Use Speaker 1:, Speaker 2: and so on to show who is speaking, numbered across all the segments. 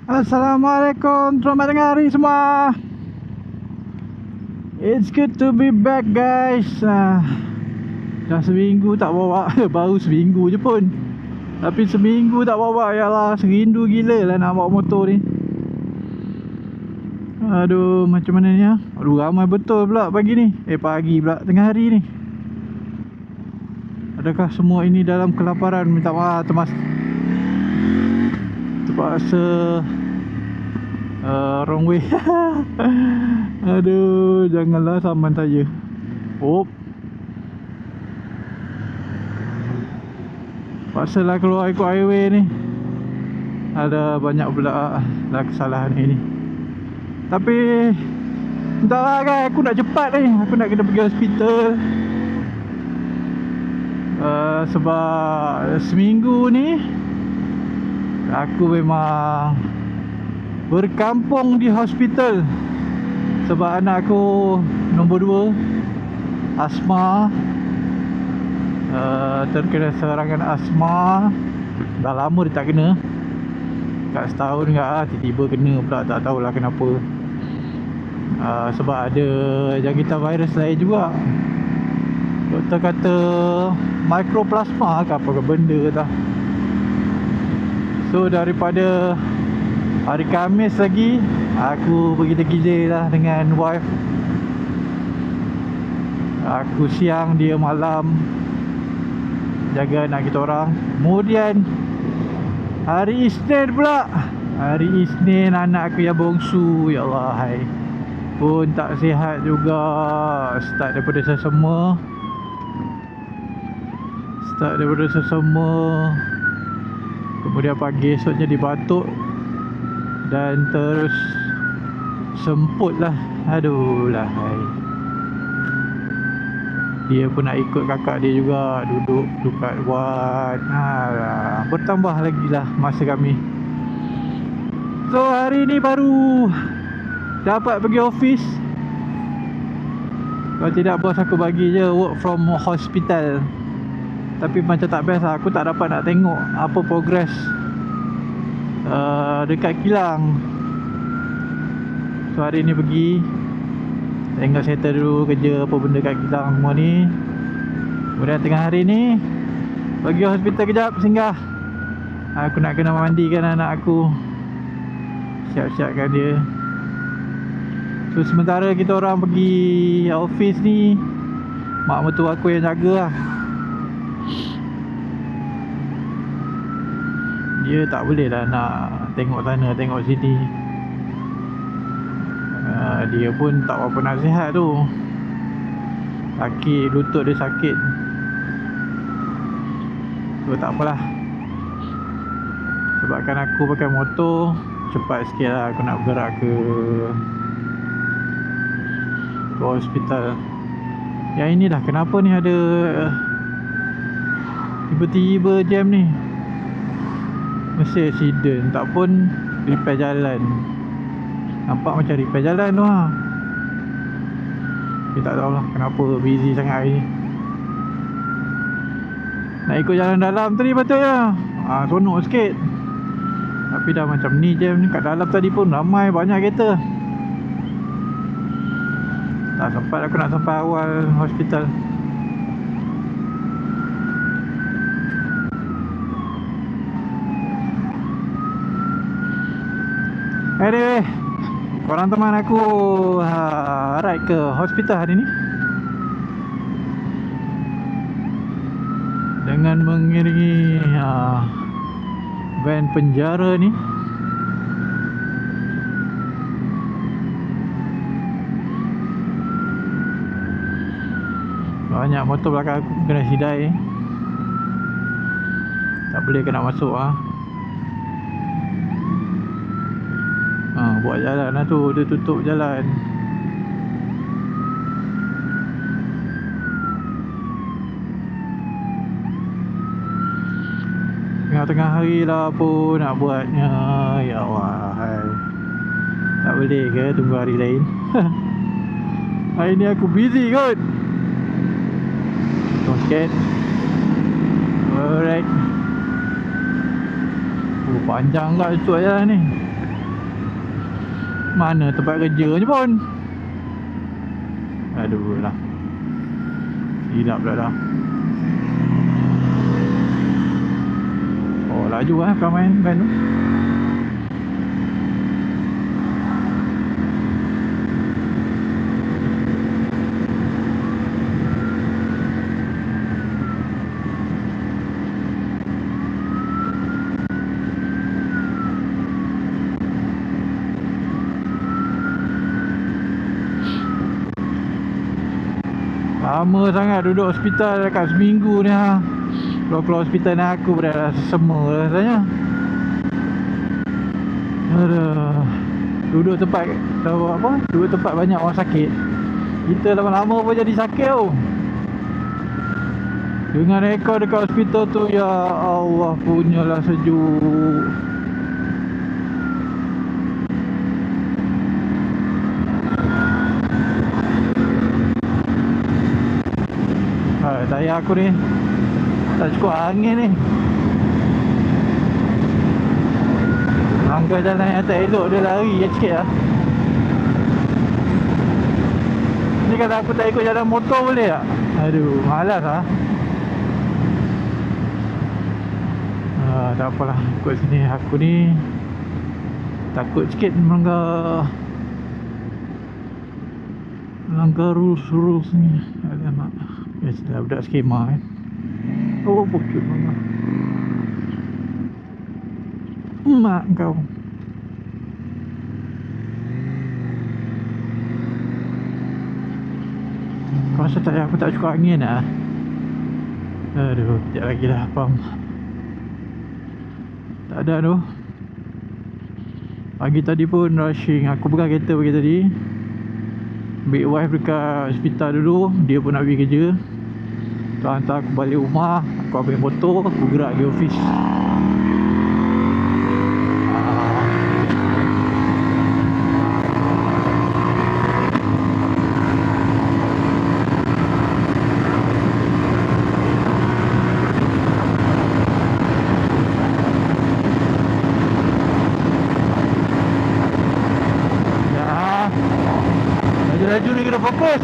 Speaker 1: Assalamualaikum, selamat tengah hari semua. It's good to be back guys. Dah seminggu tak bawa. Baru seminggu je pun, tapi seminggu tak bawa. Yalah, serindu gila lah nak bawa motor ni. Aduh, macam mana ni. Aduh, ramai betul pula pagi ni. Pagi pula, tengah hari ni. Adakah semua ini dalam kelaparan? Minta maaf, terpaksa wrong way. Aduh, janganlah saman saya. Paksalah keluar ikut highway ni. Ada banyak pula lah kesalahan ini. Tapi entahlah kan, aku nak cepat ni. Aku nak kena pergi hospital. Sebab seminggu ni aku memang berkampung di hospital. Sebab anak aku nombor 2 asma, terkena serangan asma. Dah lama dia tak kena, kat setahun kat tiba-tiba kena pula, tak tahulah kenapa. Sebab ada jangkitan virus lain juga. Doktor kata mikroplasma ke apa ke benda tah. So daripada hari Khamis lagi aku pergi tergila lah dengan wife. Aku siang, dia malam jaga anak kita orang. Kemudian hari Isnin pula, hari Isnin anak aku yang bongsu, ya Allah, hai, pun tak sihat juga. Start daripada sesama. Kemudian pagi esok jadi batuk dan terus semput lah. Aduh lah, hai. Dia pun nak ikut kakak dia juga duduk dekat ward. Bertambah lagi lah masa kami. So hari ni baru dapat pergi office. Kalau tidak bos aku bagi je work from hospital. Tapi macam tak best lah, aku tak dapat nak tengok apa progress dekat kilang. So hari ni pergi tengok settle dulu kerja apa benda kat kilang semua ni. Kemudian tengah hari ni pergi hospital kejap, singgah. Aku nak kena mandikan anak aku, siap-siapkan dia. So sementara kita orang pergi office ni, mak mertua aku yang jaga lah. Dia tak boleh lah nak tengok sana tengok sini. Dia pun tak apa nasihat tu. Sakit, lutut dia sakit. So tak apalah, sebabkan aku pakai motor, cepat sikit lah aku nak bergerak ke hospital. Yang ini dah kenapa ni ada tiba-tiba jam ni. Mesti accident, tak pun repair jalan. Nampak macam repair jalan tu ha. Dia tak tahulah kenapa busy sangat hari ni. Nak ikut jalan dalam tadi patutnya sonok sikit. Tapi dah macam ni jam ni. Kat dalam tadi pun ramai, banyak kereta. Tak sempat aku nak sampai awal hospital. Anyway, korang teman aku ride ke hospital hari ni dengan mengiringi van penjara ni. Banyak motor belakang aku kena sidai. Tak boleh kena masuk buat jalan lah tu, dia tutup jalan. Tengah-tengah hari lah apa nak buatnya. Ya Allah, hai. Tak boleh ke tunggu hari lain? Hari ni aku busy kot. Sikit. Alright. Panjang lah cuak jalan ni. Mana tempat kerja je pun. Aduh lah. Silap pula dah. Oh laju kau main van tu. Lama sangat duduk hospital dekat seminggu ni ha. Keluar hospital ni aku dah sema rasanya. Aduh. Duduk tempat duduk tempat banyak orang sakit. Kita lama-lama pun jadi sakit tau. Dengan rekod dekat hospital tu, ya Allah, punyalah sejuk. Tayar aku ni tak cukup angin ni. Langkah jalan yang tak elok, dia lari je sikit lah. Ni kalau aku tak ikut jalan motor boleh tak? Aduh, malas lah. Tak apalah, ikut sini. Aku ni takut sikit melanggar rules ni. Alamak. Biasalah budak skema kan. Oh bocor mana. Mak kau. Kau rasa tak aku tak cukup angin lah. Aduh, sekejap lagi dah pam. Tak ada tu. Pagi tadi pun rushing. Aku pegang kereta pagi tadi. Ambil wife dekat hospital dulu. Dia pun nak pergi kerja. Tu hantar aku balik rumah. Aku ambil motor. Aku gerak pergi office. Laju ni kena fokus.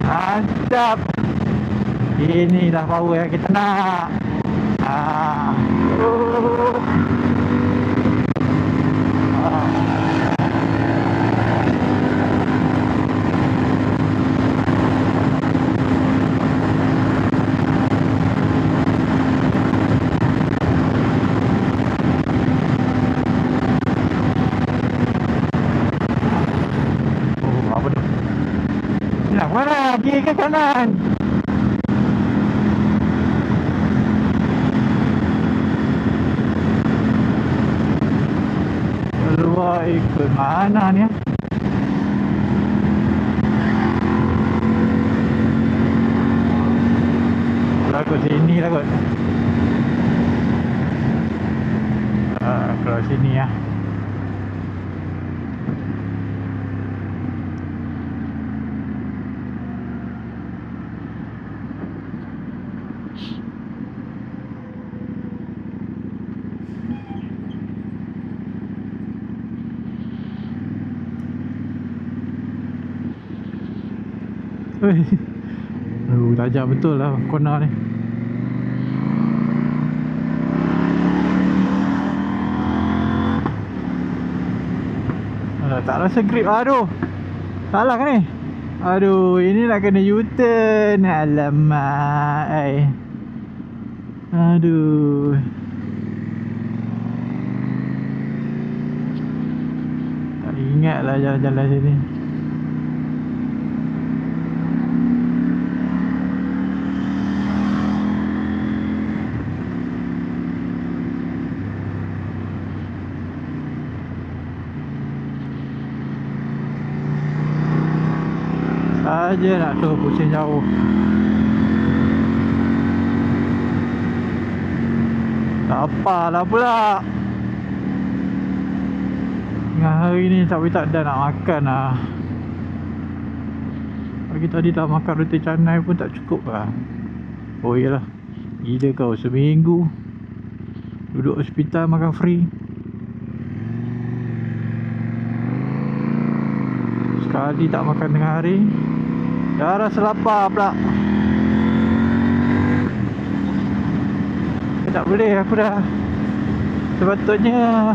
Speaker 1: Mantap. Inilah power yang kita nak. Nak mana? Kiri ke kanan? Keluar ikut mana ni? Takut sini lah kot. Keluar sini ya. Tajam betul lah corner ni. Tak rasa grip. Aduh, salah kan ni? Aduh, ini nak kena U-turn. Alamak. Aduh. Tak ingat lah jalan-jalan sini. Saja nak suruh pusing jauh. Tak apalah pula. Tengah hari ni tak ada nak makan lah. Pagi tadi dah makan roti canai pun tak cukup lah. Oh iyalah, gila kau, seminggu duduk hospital makan free. Sekali tak makan tengah hari dah rasa lapar pula. Tak boleh, aku dah sepatutnya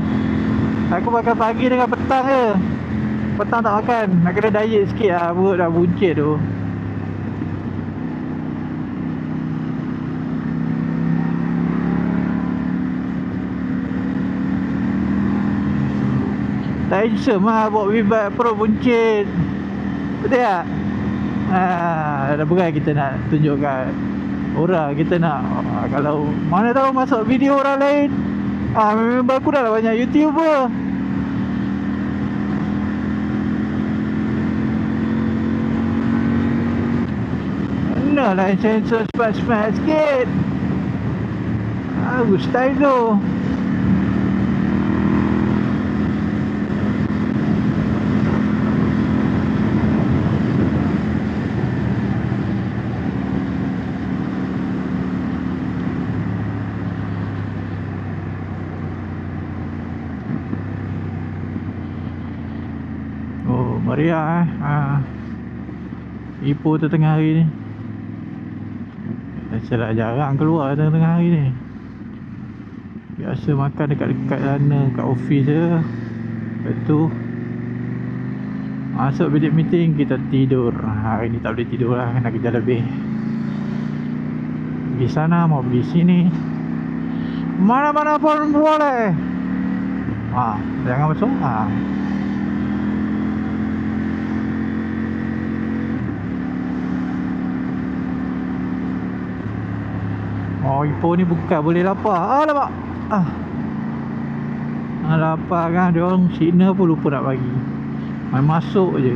Speaker 1: aku makan pagi dengan petang je. Petang tak makan, nak kena diet sikit lah. Perut dah buncit tu. Tak handsome lah bawa bibat perut buncit. Betul tak? Dah bukan kita nak tunjukkan orang, kita nak kalau mana tahu masuk video orang lain. Memang aku dah lah banyak YouTuber. Mana lah sensor smart-smart sikit. Aku style tu. Meriah Ipoh tu tengah hari ni. Biasalah jarang keluar tengah hari ni. Biasa makan dekat-dekat sana, kat office je. Lepas tu masuk bilik meeting, kita tidur. Hari ni tak boleh tidur lah, kena kerja lebih. Pergi sana, mau pergi sini, mana-mana pun boleh. Jangan masuk. Ipoh ni bukan boleh lapar. Alamak. Lapar kan, dia orang signal pun lupa nak bagi. Main masuk je.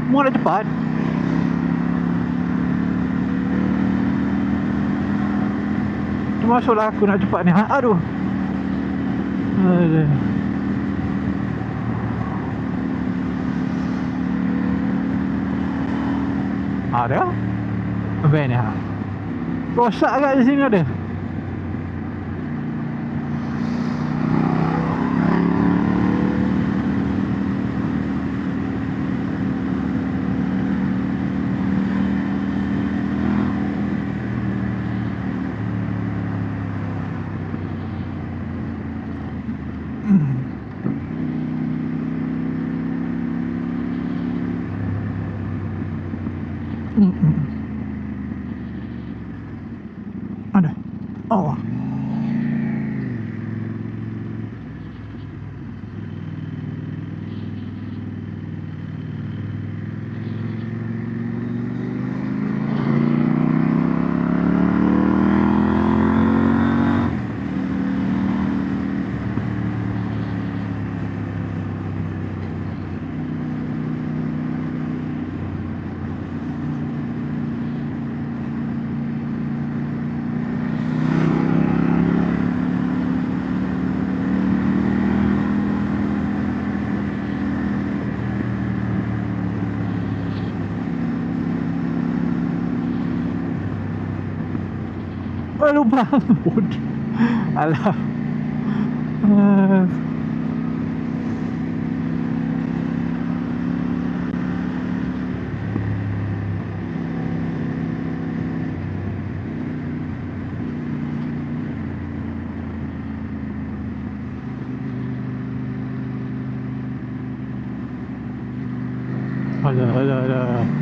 Speaker 1: Mau nak cepat. Termasuklah aku nak cepat ni. Aduh. Ada? Van ni rosak kat di sini ada. Ada. Oh. Lupa. Alah. Alah.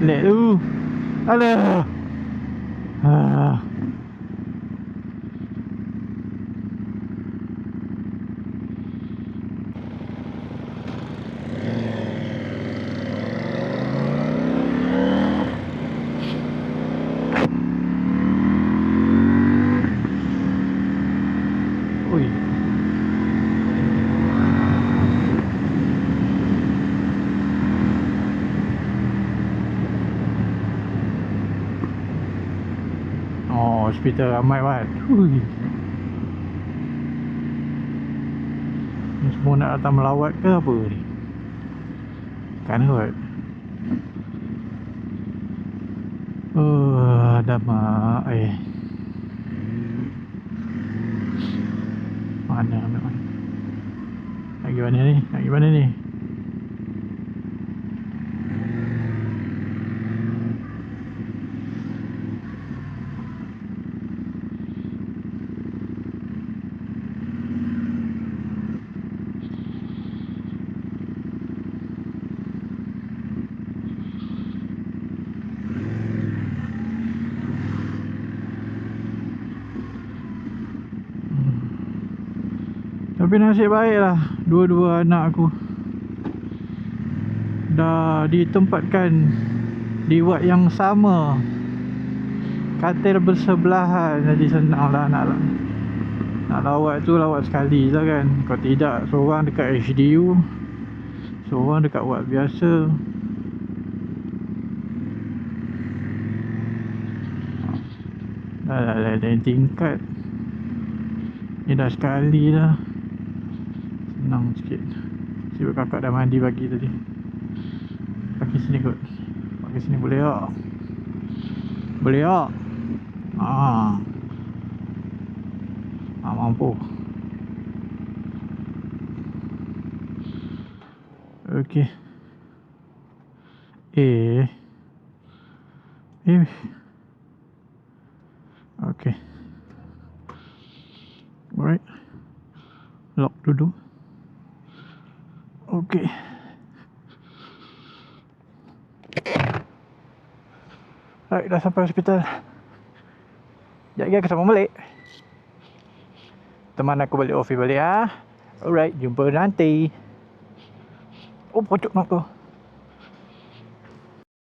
Speaker 1: Lek tu. Alah. Hospital ramai kan. Ni semua nak datang melawat ke apa ni? Kan kot. Ada mak. Mana? Nak pergi mana ni? Tapi nasib baik lah, dua-dua anak aku dah ditempatkan di ward yang sama, katil bersebelahan. Jadi senang lah nak lawat tu, lawat sekali lah kan. Kalau tidak, seorang dekat HDU, seorang dekat ward biasa. Dah lain tingkat. Ni dah sekali dah, senang sikit. Sebab kakak dah mandi pagi tadi. Pakai sini kot. Pakai sini boleh tak? Boleh tak? Mampu. Okey. Okey. Alright. Lock dulu. Okey. Alright, dah sampai hospital. Sekejap lagi aku sama balik. Teman aku balik office balik. Alright, jumpa nanti. Oh, pocok nak tu.